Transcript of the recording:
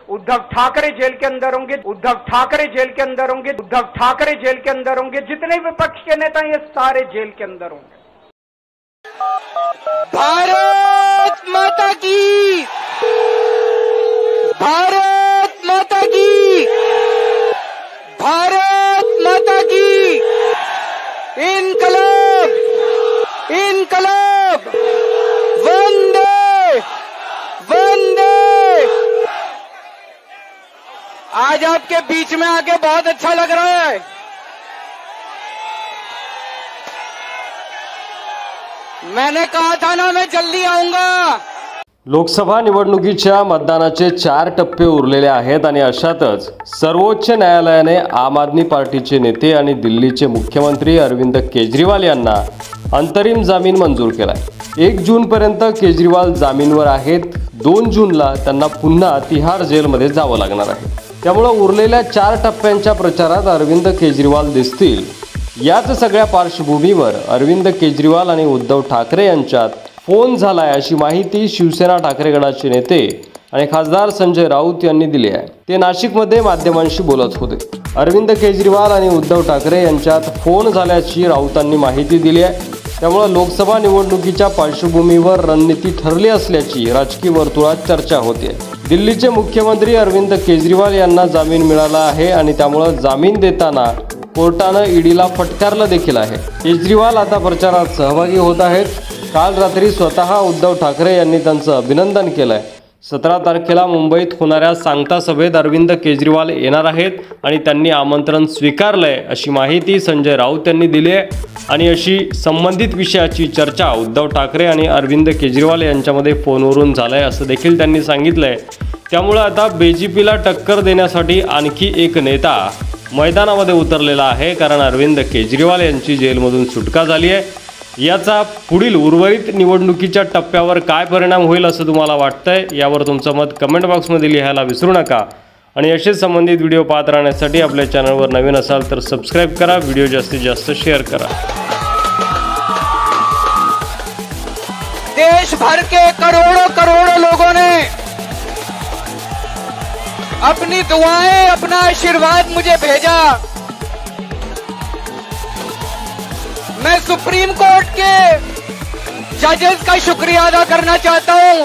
Uddhav Thackeray gel के अंदर होंगे, Uddhav Thackeray gel के अंदर होंगे, उद्धव ठाकरे जेल के अंदर होंगे, जितने विपक्ष के नेता ये सारे जेल के अंदर होंगे। भारत माता की, भारत माता की, भारत माता की, इनकलाब, इनकलाब, वंदे वंदे। आज आपके बीच में आके बहुत अच्छा लग रहा है। मैंने कहा था ना मैं जल्दी आऊंगा। लोकसभा निवडणुकीच्या मतदानाचे 4 टप्पे उरलेले आहेत आणि अशातच सर्वोच्च न्यायालयाने आम आदमी पार्टीचे नेते आणि दिल्लीचे मुख्यमंत्री अरविंद केजरीवाल यांना अंतरिम जामीन मंजूर केलाय। 1 जूनपर्यंत केजरीवाल जामीनवर आहेत। 2 जूनला त्यांना पुन्हा तिहार जेलमध्ये जावं लागणार आहे। त्यामुळे उरलेल्या 4 टप्प्यांच्या प्रचारात अरविंद केजरीवाल दिसतील। याच सगळ्या पार्श्वभूमीवर अरविंद केजरीवाल आणि उद्धव ठाकरे यांच्यात फोन झालाय अशी माहिती शिवसेना ठाकरे गटाचे नेते आणि खासदार संजय राऊत यांनी दिली आहे। ते नाशिकमध्ये माध्यमांशी बोलत होते। अरविंद केजरीवाल आणि उद्धव ठाकरे यांच्यात फोन झाल्याची राऊतांनी माहिती दिली आहे। त्यामुळे लोकसभा निवडणुकीच्या पार्श्वभूमीवर रणनीती ठरली असल्याची राजकीय वर्तुळात चर्चा होते। दिल्लीचे मुख्यमंत्री अरविंद केजरीवाल यांना जामीन मिळाला आहे आणि त्यामुळे जामीन देताना कोर्टाने ईडीला फटकारलं देखील आहे। केजरीवाल आता प्रचारात सहभागी होत आहेत। काल रात्री स्वतः उद्धव ठाकरे यांनी त्यांचं अभिनंदन केलंय। 17 तारखेला मुंबईत होणाऱ्या सांगता सभेत अरविंद केजरीवाल येणार आहेत आणि त्यांनी आमंत्रण स्वीकारलंय अशी माहिती संजय राऊत यांनी दिली आहे। आणि अशी संबंधित विषयाची चर्चा उद्धव ठाकरे आणि अरविंद केजरीवाल यांच्यामध्ये फोनवरून झालंय असं देखील त्यांनी सांगितलंय। त्यामुळे आता बीजेपीला टक्कर देण्यासाठी आणखी एक नेता मैदानामध्ये उतरलेला आहे, कारण अरविंद केजरीवाल यांची जेलमधून सुटका झाली आहे। याचा पुढील उर्वरित निवडणुकीच्या टप्प्यावर काय परिणाम होईल असं तुम्हाला वाटतंय, यावर तुमचं मत कमेंट बॉक्समध्ये लिहायला विसरू नका। आणि असेच संबंधित व्हिडिओ पाहत राहण्यासाठी आपल्या चॅनलवर नवीन असाल तर सबस्क्राइब करा, व्हिडिओ जास्तीत जास्त शेअर करा। देश भर के करोड़ों करोड़ों लोगों ने अपनी दुआएं, अपना आशीर्वाद मुझे भेजा। मैं सुप्रीम कोर्ट के जजेस का शुक्रिया अदा करना चाहता हूं।